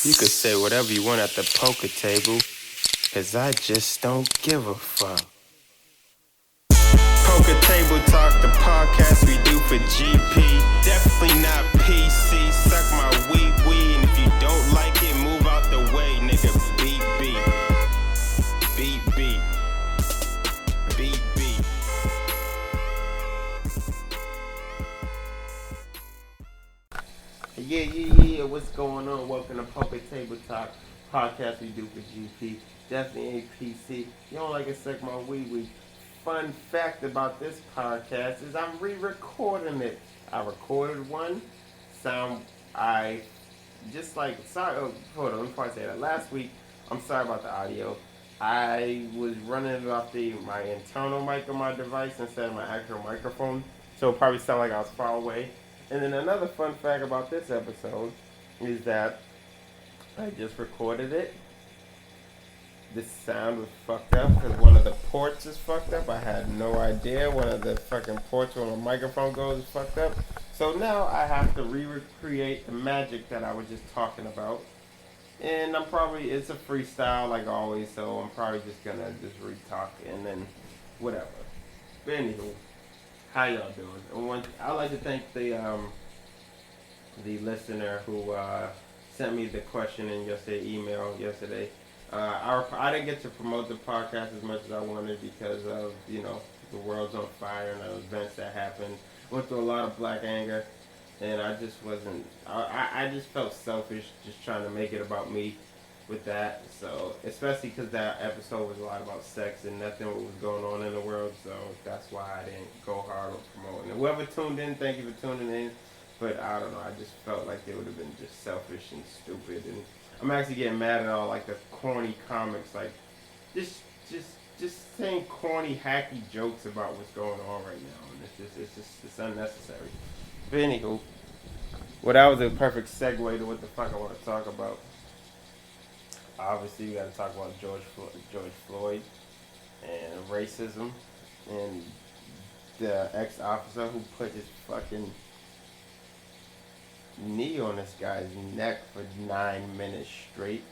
You could say whatever you want at the poker table, cause I just don't give a fuck. Poker Table Talk, the podcast we do for GP. Definitely not PC. Suck my wee, and if you don't like it, move out the way, nigga. Beat. Yeah. What's going on? Welcome to Poker Table Talk, podcast we do for GP. Definitely ain't PC. You don't like it, suck my wee. Fun fact about this podcast is I'm re-recording it. I recorded one. Hold on, let me probably say that. Last week, I'm sorry about the audio. I was running it off my internal mic on my device instead of my actual microphone. So it probably sounded like I was far away. And then another fun fact about this episode is that I just recorded it. This sound was fucked up because one of the ports is fucked up. I had no idea. One of the fucking ports where my microphone goes is fucked up. So now I have to recreate the magic that I was just talking about. And it's a freestyle like always, so I'm probably just gonna just re-talk and then whatever. But anywho, how y'all doing? I'd like to thank the listener who sent me the question in email yesterday. I didn't get to promote the podcast as much as I wanted because of, the world's on fire and the events that happened. Went through a lot of black anger, and I just wasn't, I just felt selfish just trying to make it about me with that. So, especially because that episode was a lot about sex and nothing what was going on in the world, so that's why I didn't go hard on promoting it. Whoever tuned in, thank you for tuning in, but I don't know, I just felt like it would have been just selfish and stupid, and I'm actually getting mad at all like the corny comics, like just saying corny, hacky jokes about what's going on right now, and it's unnecessary. But anywho, that was a perfect segue to what the fuck I want to talk about. Obviously, we got to talk about George Floyd and racism and the ex-officer who put his fucking knee on this guy's neck for 9 minutes straight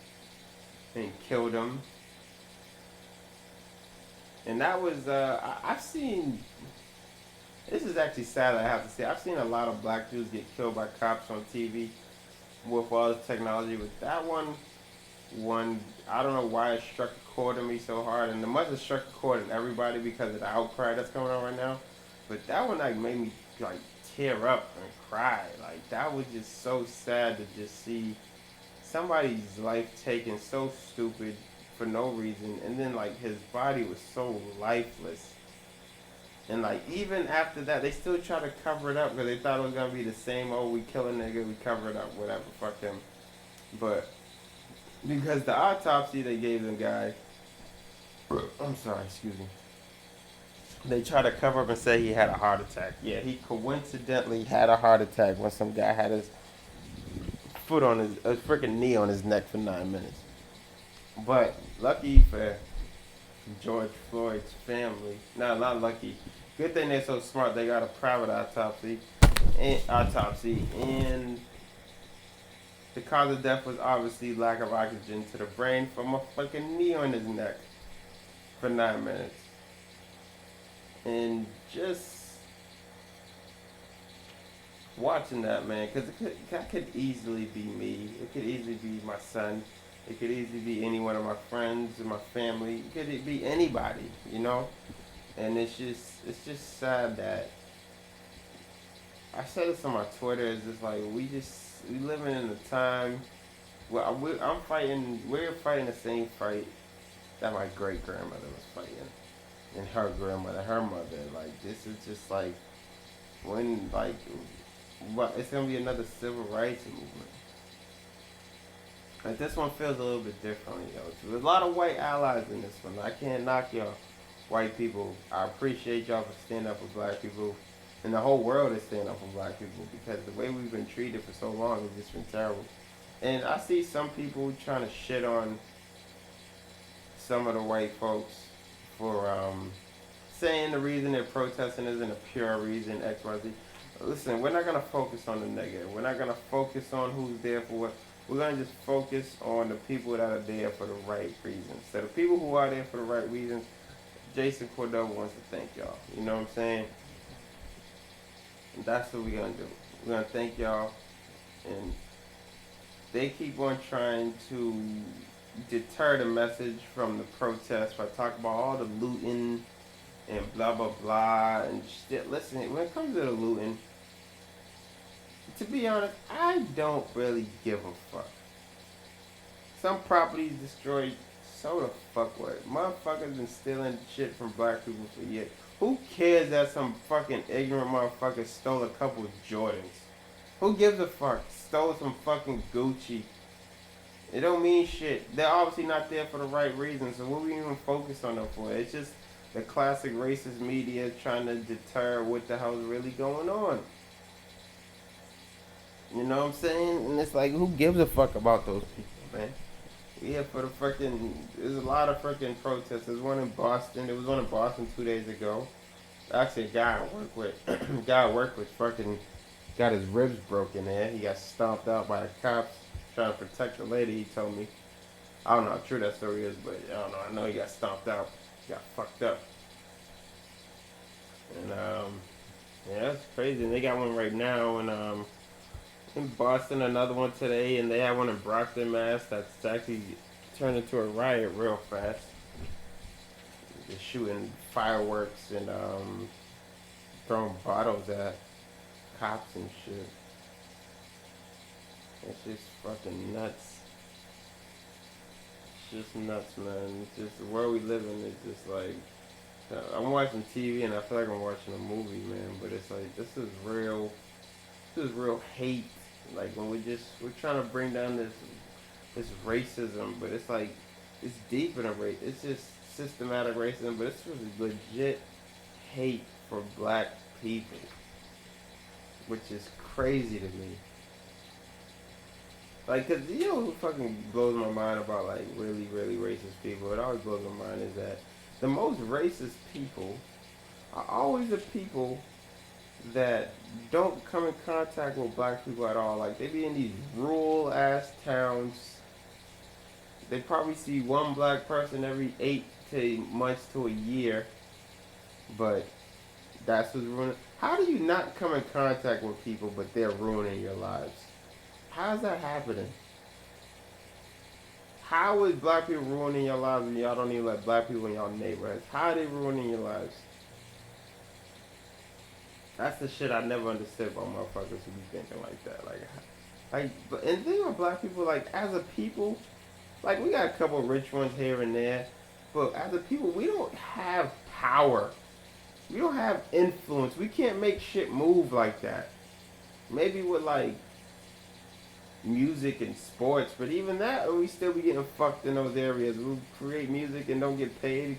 and killed him. And that was, I've seen, this is actually sad I have to say, I've seen a lot of black dudes get killed by cops on TV with all this technology, but that one, I don't know why it struck a chord in me so hard, and it must have struck a chord in everybody because of the outcry that's going on right now, but that one made me tear up and cry. That was just so sad to just see somebody's life taken so stupid for no reason, and then his body was so lifeless, and even after that they still try to cover it up because they thought it was gonna be the same, we kill a nigga, we cover it up, whatever, fuck him. But because the autopsy they gave the guy, they try to cover up and say he had a heart attack. Yeah, he coincidentally had a heart attack when some guy had his foot on a freaking knee on his neck for 9 minutes. But lucky for George Floyd's family, not lucky. Good thing they're so smart. They got a private autopsy, and the cause of death was obviously lack of oxygen to the brain from a fucking knee on his neck for 9 minutes. And just watching that, man, because that could easily be me. It could easily be my son. It could easily be any one of my friends or my family. It could be anybody, And it's just sad that I said this on my Twitter. It's just we living in a time where we're fighting the same fight that my great grandmother was fighting, and her grandmother, her mother. This is just when it's gonna be another civil rights movement. This one feels a little bit differently, though. There's a lot of white allies in this one. I can't knock y'all, white people. I appreciate y'all for standing up for black people. And the whole world is standing up for black people because the way we've been treated for so long has just been terrible. And I see some people trying to shit on some of the white folks for saying the reason they're protesting isn't a pure reason, X, Y, Z. Listen, we're not going to focus on the negative. We're not going to focus on who's there for what. We're gonna just focus on the people that are there for the right reasons. So the people who are there for the right reasons, Jason Cordova wants to thank y'all. You know what I'm saying? And that's what we're gonna do. We're gonna thank y'all, and they keep on trying to deter the message from the protest by talking about all the looting and blah blah blah and shit. Listen, when it comes to the looting, to be honest, I don't really give a fuck. Some properties destroyed, so the fuck what? Motherfuckers been stealing shit from black people for years. Who cares that some fucking ignorant motherfucker stole a couple Jordans? Who gives a fuck? Stole some fucking Gucci. It don't mean shit. They're obviously not there for the right reasons, so what we even focus on them for? It's just the classic racist media trying to deter what the hell's really going on. You know what I'm saying? And it's like, who gives a fuck about those people, man? Yeah, for the freaking, there's a lot of freaking protests. There's one in Boston. There was one in Boston 2 days ago. Actually, a guy I work with, fucking got his ribs broken there. He got stomped out by the cops trying to protect the lady. He told me. I don't know how true that story is, but I don't know. I know he got stomped out. He got fucked up. And yeah, that's crazy. And they got one right now in Boston, another one today, and they had one in Brockton, Mass. That's actually turned into a riot real fast. They're shooting fireworks and throwing bottles at cops and shit. It's just fucking nuts. It's just nuts, man. It's just the world we live in is just like, I'm watching TV and I feel like I'm watching a movie, man. But it's like, this is real hate. Like when we're trying to bring down this racism, but it's like, it's deep in a race. It's just systematic racism, but it's really legit hate for black people, which is crazy to me. Like, cause you know what fucking blows my mind about like really, really racist people? It always blows my mind is that the most racist people are always the people that don't come in contact with black people at all. Like, they be in these rural ass towns. They probably see one black person every 8 months to a year. But that's what's ruining. How do you not come in contact with people but they're ruining your lives? How's that happening? How is black people ruining your lives and y'all don't even let black people in your neighborhoods? How are they ruining your lives? That's the shit I never understood about motherfuckers who be thinking like that. And think about black people, like, as a people, like, we got a couple of rich ones here and there, but as a people, we don't have power. We don't have influence. We can't make shit move like that. Maybe with, like, music and sports, but even that, we still be getting fucked in those areas. We create music and don't get paid.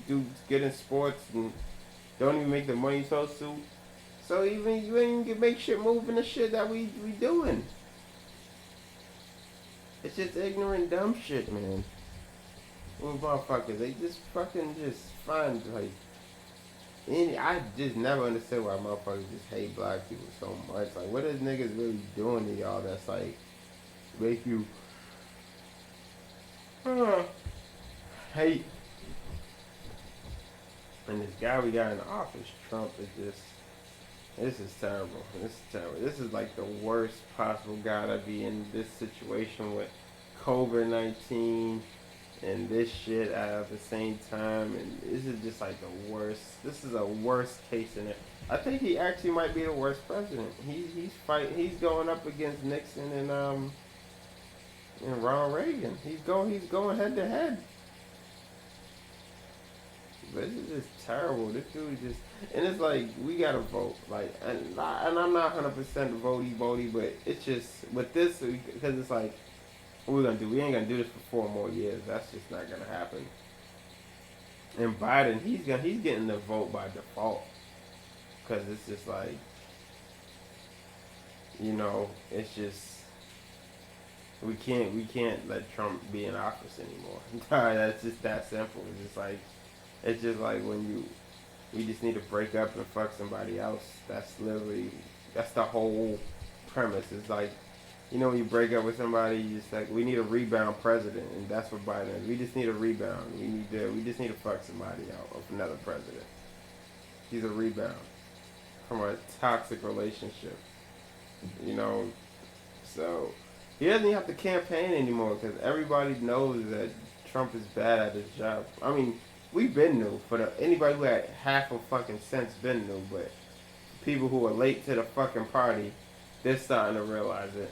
Do good in sports and don't even make the money you're supposed to. So even you ain't even make shit move in the shit that we doing. It's just ignorant, dumb shit, man. These motherfuckers, they just fucking just find like. I just never understood why motherfuckers just hate black people so much. Like, what is niggas really doing to y'all that's like make you hate? And this guy we got in the office, Trump, is just. This is terrible. This is terrible. This is like the worst possible guy to be in this situation with COVID-19 and this shit at the same time. And this is just like the worst. This is a worst case scenario. I think he actually might be the worst president. He's going up against Nixon and Ronald Reagan. He's going head to head. But this is just terrible. This dude just, and it's like, we gotta vote. Like, and I'm not 100% votey, but it's just, with this, because it's like, what we gonna do? We ain't gonna do this for 4 more years. That's just not gonna happen. And Biden, he's getting the vote by default. Because it's just like, you know, it's just, we can't let Trump be in office anymore. That's just that simple. It's just like when we just need to break up and fuck somebody else. That's the whole premise. It's like, You know, when you break up with somebody, you just like, we need a rebound president, and that's what Biden is. We just need a rebound. We just need to fuck somebody out of another president. He's a rebound from a toxic relationship. You know, so he doesn't even have to campaign anymore because everybody knows that Trump is bad at his job. I mean, we've been new. Anybody who had half a fucking sense been new, but people who are late to the fucking party, they're starting to realize it.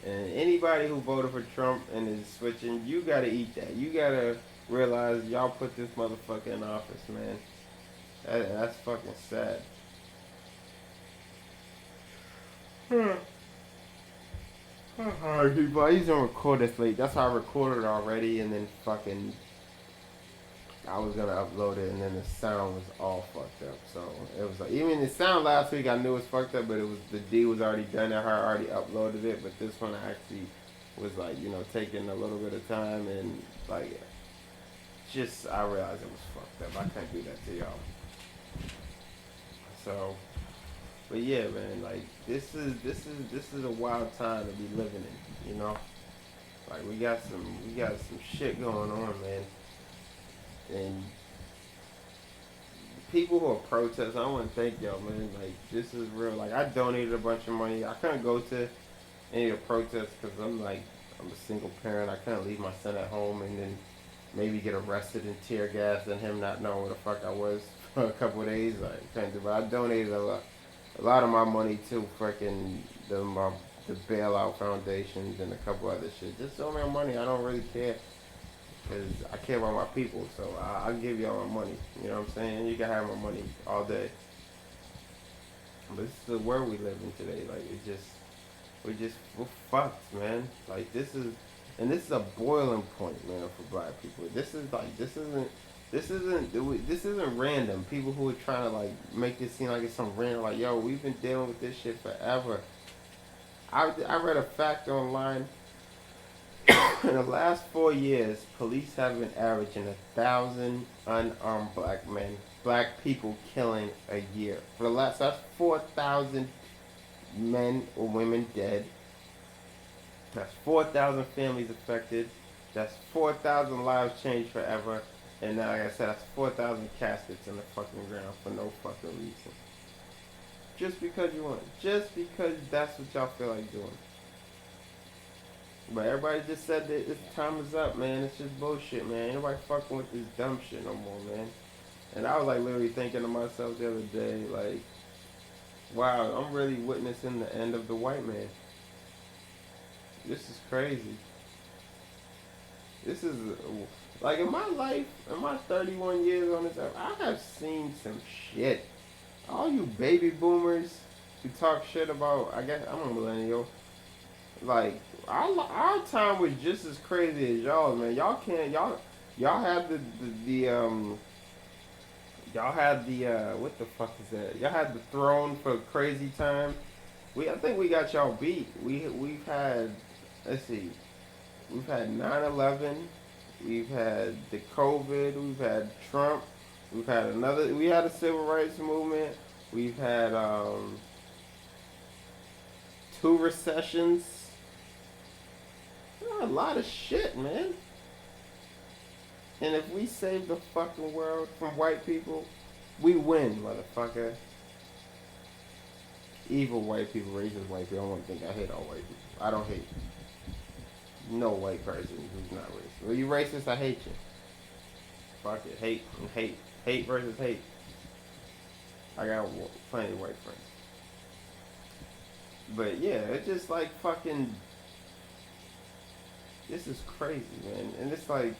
And anybody who voted for Trump and is switching, you gotta eat that. You gotta realize y'all put this motherfucker in office, man. That's fucking sad. Alright, people, I usually don't record this late. That's how I recorded already, and then fucking I was gonna upload it, and then the sound was all fucked up. So it was like, even the sound last week I knew it was fucked up, but it was the D was already done. I already uploaded it, but this one actually was like, you know, taking a little bit of time, and like, just I realized it was fucked up. I can't do that to y'all. So, but yeah, man, like this is a wild time to be living in. You know, like we got some shit going on, man. And people who are protesting, I want to thank y'all, man. Like, this is real. Like, I donated a bunch of money. I couldn't go to any of the protests because I'm a single parent. I couldn't leave my son at home and then maybe get arrested and tear gas and him not knowing where the fuck I was for a couple of days. Like, couldn't do it. But I donated a lot of my money to freaking the bailout foundations and a couple other shit. Just so much money. I don't really care. Because I care about my people, so I'll give y'all my money. You know what I'm saying? You can have my money all day. But this is the world we live in today. Like, we're fucked, man. Like, this is a boiling point, man, for black people. This isn't random. People who are trying to, like, make this seem like it's some random, like, yo, we've been dealing with this shit forever. I read a fact online. In the last 4 years, police have been averaging 1,000 unarmed black people killing a year. That's 4,000 men or women dead. That's 4,000 families affected. That's 4,000 lives changed forever. And now, like I said, that's 4,000 caskets in the fucking ground for no fucking reason. Just because you want it. Just because that's what y'all feel like doing. But everybody just said that this time is up, man. It's just bullshit, man. Ain't nobody fucking with this dumb shit no more, man. And I was like literally thinking to myself the other day, like, wow, I'm really witnessing the end of the white man. This is crazy. This is, like, in my life, in my 31 years on this earth, I have seen some shit. All you baby boomers who talk shit about, I guess, I'm a millennial, like, our time was just as crazy as y'all, man. Y'all had what the fuck is that? Y'all had the throne for crazy time. I think we got y'all beat. We've had, let's see, we've had 9/11, we've had the COVID, we've had Trump, we had a civil rights movement, we've had 2 recessions. A lot of shit, man. And if we save the fucking world from white people, we win, motherfucker. Evil white people, racist white people. I don't want to think I hate all white people. I don't hate no white person who's not racist. Well, you racist, I hate you. Fuck it. Hate and hate. Hate versus hate. I got plenty of white friends. But yeah, it's just like fucking... This is crazy, man. And it's like,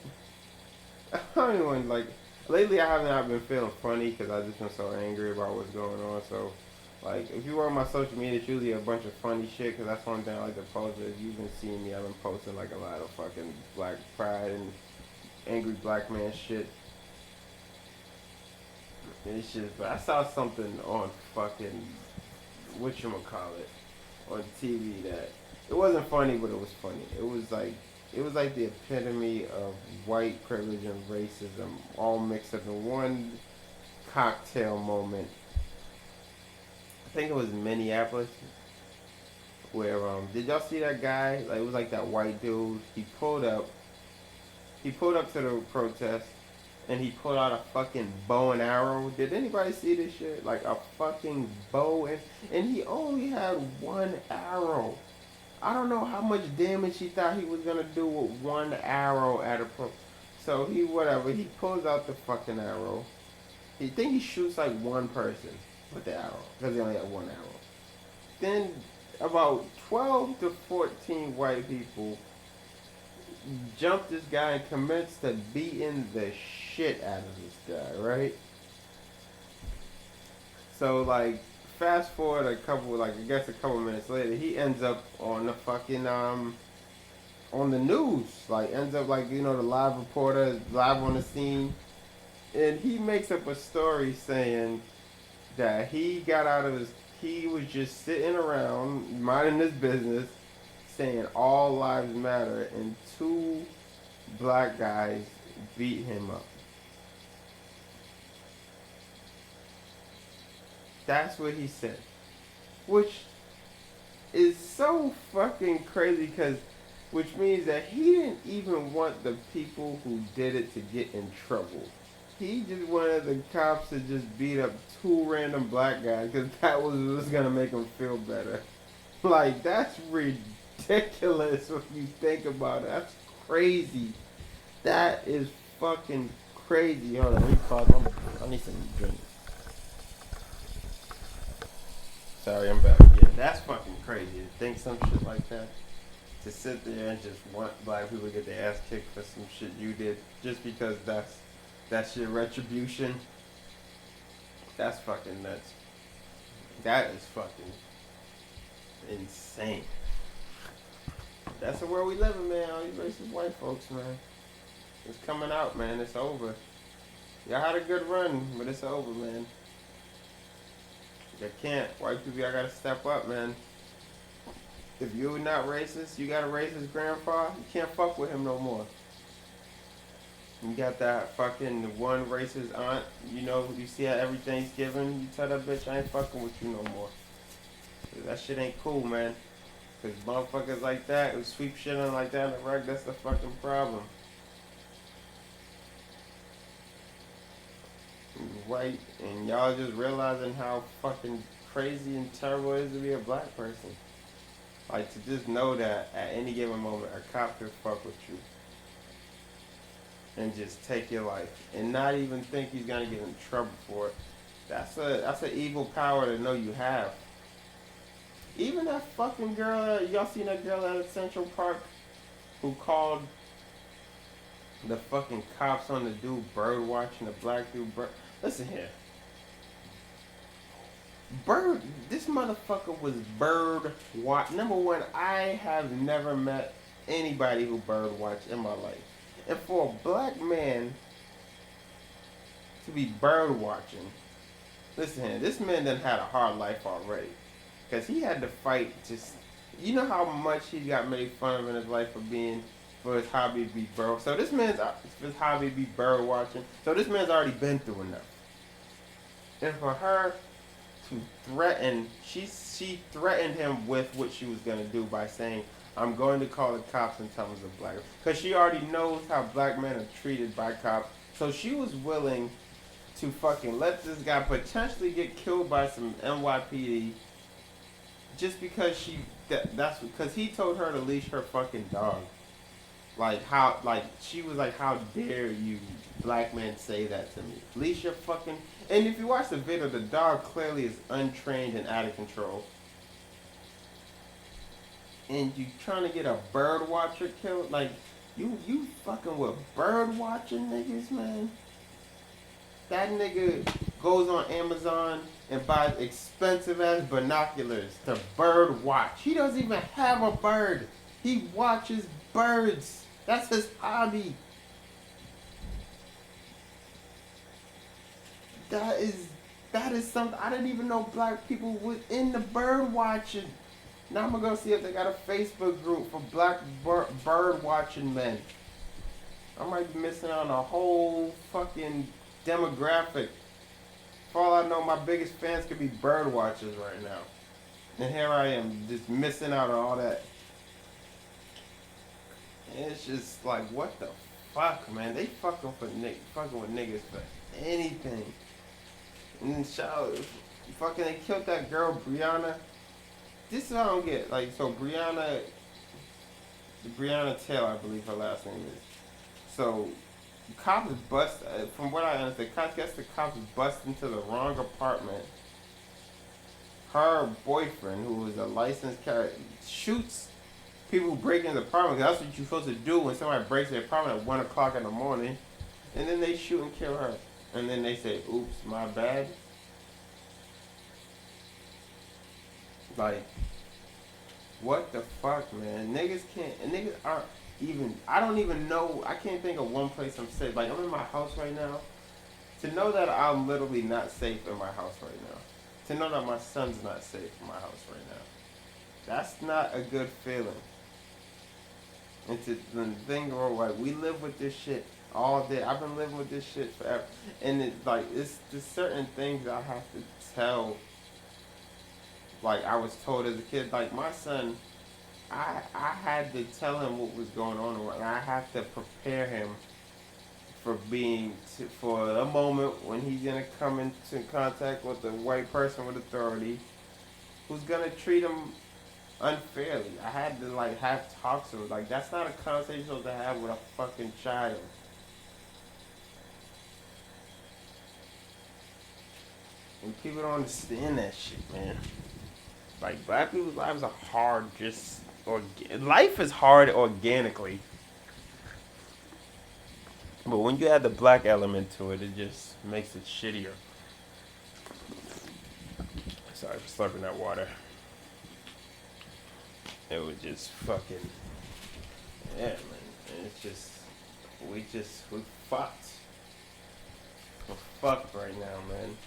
I don't even, like, lately I have not been feeling funny because I've just been so angry about what's going on. So, like, if you were on my social media, it's usually a bunch of funny shit because that's one thing I like to post. If you've been seeing me, I've been posting, like, a lot of fucking black pride and angry black man shit. And it's just, but I saw something on fucking, whatchamacallit, on TV that, it wasn't funny, but it was funny. It was like the epitome of white privilege and racism all mixed up in one cocktail moment. I think it was Minneapolis where did y'all see that guy? Like it was like that white dude. He pulled up. He pulled up to the protest, and he pulled out a fucking bow and arrow. Did anybody see this shit? Like a fucking bow and he only had one arrow. I don't know how much damage he thought he was gonna do with one arrow at a pro. So he whatever. He pulls out the fucking arrow. He think he shoots like one person with the arrow because he only had one arrow. Then about 12 to 14 white people jumped this guy and commenced to beating the shit out of this guy, right? So like fast forward a couple minutes later, he ends up on the fucking on the news. Like ends up like, the live reporter live on the scene. And he makes up a story saying that he was just sitting around minding his business saying all lives matter, and two black guys beat him up. That's what he said. Which is so fucking crazy which means that he didn't even want the people who did it to get in trouble. He just wanted the cops to just beat up two random black guys because that was gonna make him feel better. Like, that's ridiculous when you think about it. That's crazy. That is fucking crazy. Hold on, let me pause. I need some drinks. Sorry, I'm back. Yeah, that's fucking crazy to think some shit like that. To sit there and just want black people to get their ass kicked for some shit you did just because that's your retribution. That's fucking nuts. That is fucking insane. That's the world we live in, man. All you racist white folks, man. It's coming out, man. It's over. Y'all had a good run, but it's over, man. You can't. White people, y'all gotta step up, man. If you're not racist, you got a racist grandpa, you can't fuck with him no more. You got that fucking one racist aunt, you see her every Thanksgiving, you tell that bitch I ain't fucking with you no more. That shit ain't cool, man. Cause motherfuckers like that who sweep shit on like that in the rug, that's the fucking problem. White, and y'all just realizing how fucking crazy and terrible it is to be a black person. Like, to just know that at any given moment a cop could fuck with you and just take your life and not even think he's gonna get in trouble for it. That's an evil power to know you have. Even that fucking girl, y'all seen that girl at Central Park who called the fucking cops on the dude bird watching, the black dude bird. Listen here. This motherfucker was bird watch. Number one, I have never met anybody who bird watched in my life. And for a black man to be bird watching, listen here, this man done had a hard life already. Because he had to fight just, you know how much he got made fun of in his life for his hobby to be bird. So this man's, his hobby to be bird watching. So this man's already been through enough. And for her to threaten, she threatened him with what she was going to do by saying, I'm going to call the cops and tell them it's a black. Because she already knows how black men are treated by cops. So she was willing to fucking let this guy potentially get killed by some NYPD just because that's because he told her to leash her fucking dog. She was like, how dare you black men say that to me? Leash your fucking... And if you watch the video, the dog clearly is untrained and out of control. And you trying to get a bird watcher killed? Like, you fucking with bird watching niggas, man? That nigga goes on Amazon and buys expensive ass binoculars to bird watch. He doesn't even have a bird. He watches birds. That's his hobby. That is something. I didn't even know black people was in the bird watching. Now I'm gonna go see if they got a Facebook group for black bird watching men. I might be missing out on a whole fucking demographic. For all I know, my biggest fans could be bird watchers right now. And here I am, just missing out on all that. And it's just like, what the fuck, man? They fucking with niggas for anything. And shout, fucking, they killed that girl, Brianna. This is what I don't get. Like, so Brianna Taylor, I believe her last name is. So, cops bust, from what I understand, I guess the cops bust into the wrong apartment. Her boyfriend, who is a licensed carrier, shoots people who break into the apartment. Cause that's what you're supposed to do when somebody breaks their apartment at 1 o'clock in the morning. And then they shoot and kill her. And then they say, oops, my bad. Like, what the fuck, man? Niggas aren't even, I don't even know, I can't think of one place I'm safe. Like, I'm in my house right now. To know that I'm literally not safe in my house right now. To know that my son's not safe in my house right now. That's not a good feeling. And to think, like, we live with this shit all day. I've been living with this shit forever. And it's like, it's there's certain things I have to tell. Like, I was told as a kid, like, my son, I had to tell him what was going on. And I have to prepare him for for a moment when he's going to come into contact with a white person with authority who's going to treat him unfairly. I had to, like, have talks with him. Like, that's not a conversation you're supposed to have with a fucking child. And people don't understand that shit, man. Like, black people's lives are hard life is hard organically. But when you add the black element to it, it just makes it shittier. Sorry for slurping that water. It was just fucking, yeah, man. It's just, we fucked. We're fucked right now, man.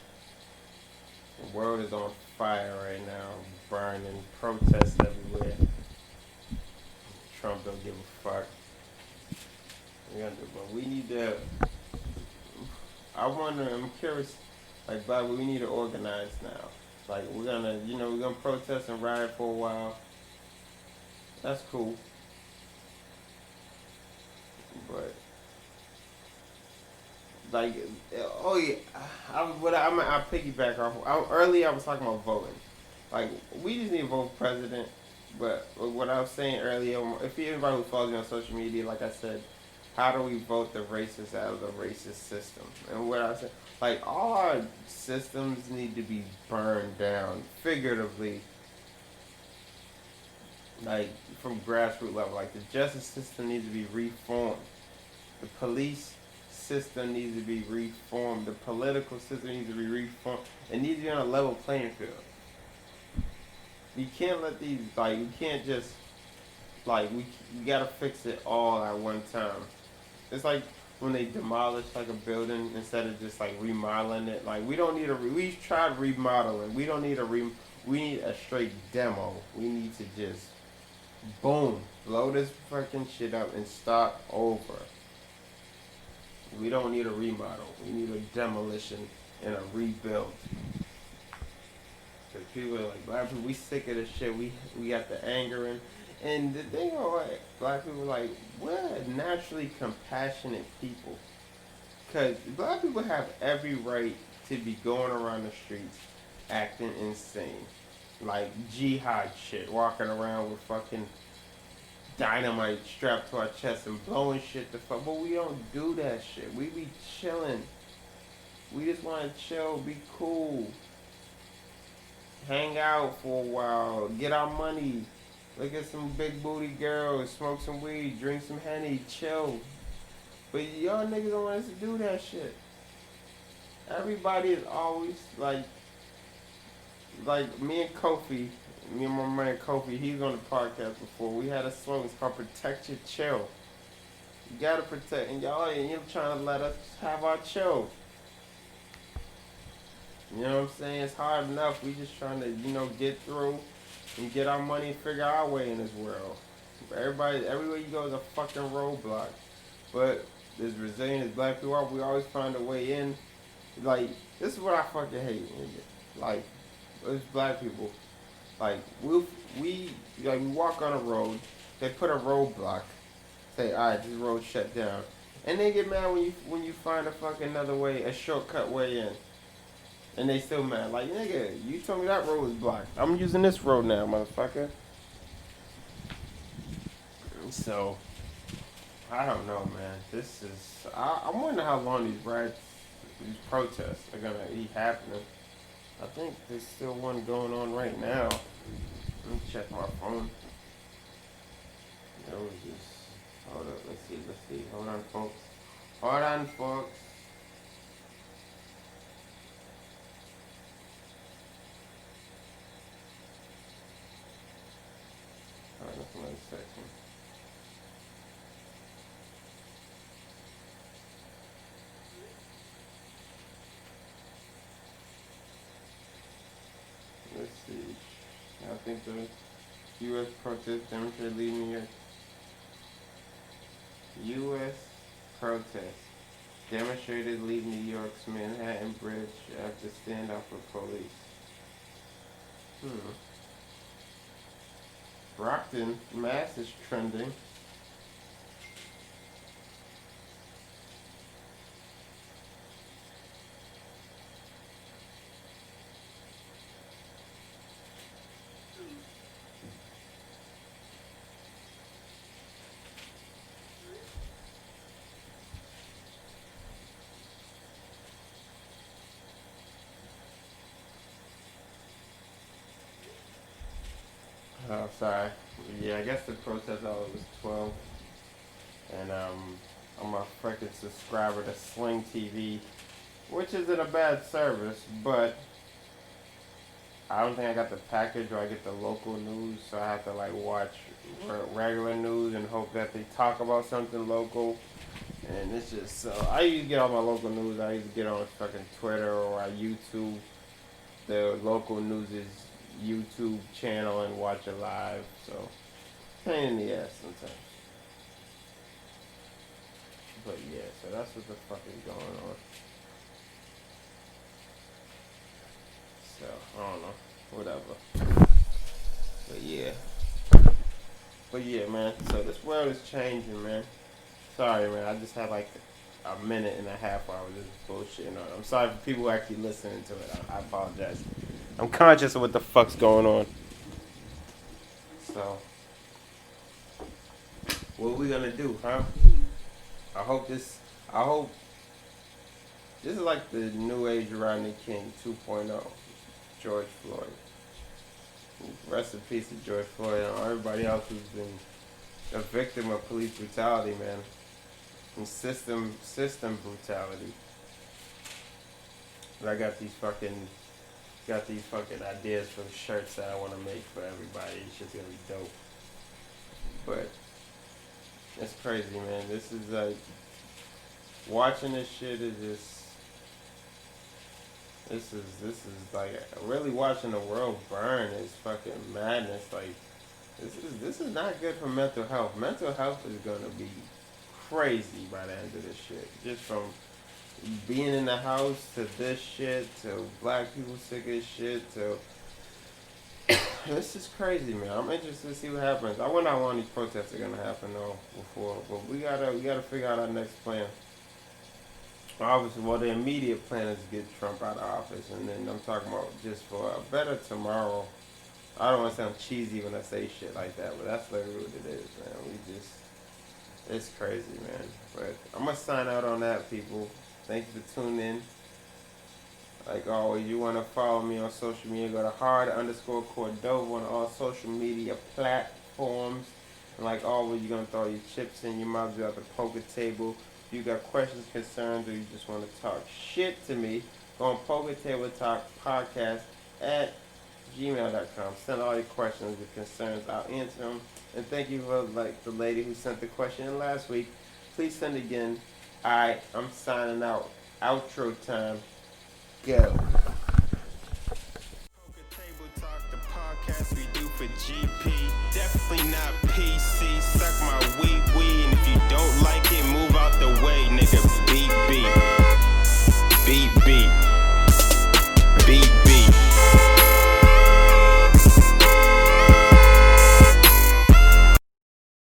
The world is on fire right now, burning, protests everywhere. Trump don't give a fuck. But we need to, I'm curious, like, but we need to organize now. Like, we're gonna protest and riot for a while. That's cool. But, like, oh yeah, I piggyback off. Earlier I was talking about voting. Like, we just need to vote president. But what I was saying earlier, if anybody who follows me on social media, like I said, how do we vote the racists out of the racist system? And what I said, like, all our systems need to be burned down, figuratively, like, from grassroots level. Like, the justice system needs to be reformed. The police system needs to be reformed. The political system needs to be reformed. It needs to be on a level playing field. You can't let these, like, we can't just, like, we gotta fix it all at one time. It's like when they demolish, like, a building instead of just, like, remodeling it. Like, we don't need we tried remodeling. We don't need we need a straight demo. We need to just, boom, blow this fucking shit up and start over. We don't need a remodel. We need a demolition and a rebuild. Because people are like, black people, we sick of this shit. We got the anger in. And the thing about, like, black people, like, we're naturally compassionate people. Because black people have every right to be going around the streets acting insane. Like, jihad shit, walking around with fucking dynamite strapped to our chest and blowing shit the fuck. But we don't do that shit. We be chilling. We just want to chill, be cool. Hang out for a while, get our money. Look at some big booty girls, smoke some weed, drink some Henny, chill. But y'all niggas don't want us to do that shit. Everybody is always like me and Kofi, me and my man Kofi, he's on the podcast before. We had a slogan, it's called Protect Your Chill. You gotta protect, and y'all ain't trying to let us have our chill. You know what I'm saying? It's hard enough. We just trying to, get through and get our money and figure our way in this world. Everywhere you go is a fucking roadblock. But as resilient as black people are, we always find a way in. Like, this is what I fucking hate, nigga. Like, it's black people. Like we like we walk on a road, they put a roadblock, say alright this road shut down, and they get mad when you find a fucking another way, a shortcut way in, and they still mad. Like nigga, you told me that road was blocked. I'm using this road now, motherfucker. So I don't know, man. This is I wonder how long these protests are gonna be happening. I think there's still one going on right now. Let me check my phone. That was just hold up. Let's see. Hold on, folks. Alright, that's another section. Let's see. I think the U.S. protest demonstrated leading New York. U.S. protest demonstrated leaving New York's Manhattan Bridge after standoff with police. Brockton, Mass is trending. Oh, sorry. Yeah, I guess the protest hour was 12. And I'm a freaking subscriber to Sling TV, which isn't a bad service, but I don't think I got the package or I get the local news, so I have to like watch regular news and hope that they talk about something local. And it's just so I usually get all my local news. I usually get on fucking Twitter or I YouTube the local news' YouTube channel and watch it live. So pain in the ass sometimes. But yeah, so that's what the fuck is going on. So I don't know, whatever. But yeah, man. So this world is changing, man. Sorry, man. I just had like a minute and a half where I was just bullshitting on it. I'm sorry for people actually listening to it. I apologize. I'm conscious of what the fuck's going on. So, what are we gonna do, huh? I hope this is like the new age Rodney King 2.0, George Floyd. Rest in peace to George Floyd and everybody else who's been a victim of police brutality, man. And system brutality. But I got these fucking ideas for shirts that I want to make for everybody. It's just gonna be dope. But it's crazy, man. This is like watching this shit is just. This is like really watching the world burn is fucking madness. Like this is not good for mental health. Mental health is gonna be crazy by the end of this shit. Just from being in the house to this shit to black people sick as shit to this is crazy, man. I'm interested to see what happens. I wonder how long these protests are gonna happen though before, but we gotta figure out our next plan. Obviously, well, the immediate plan is to get Trump out of office, and then I'm talking about just for a better tomorrow. I don't want to sound cheesy when I say shit like that, but that's literally what it is, man. It's crazy, man. But I'm gonna sign out on that, people. Thank you for tuning in. Like always, you want to follow me on social media, go to hard_Cordova on all social media platforms. And like always, you're going to throw your chips in, you might be at the poker table. If you got questions, concerns, or you just want to talk shit to me, go on Poker Table Talk Podcast at gmail.com. Send all your questions and concerns. I'll answer them. And thank you for like the lady who sent the question in last week. Please send again. Alright, I'm signing out. Outro time. Go. Poker Table Talk, the podcast we do for GP. Definitely not PC.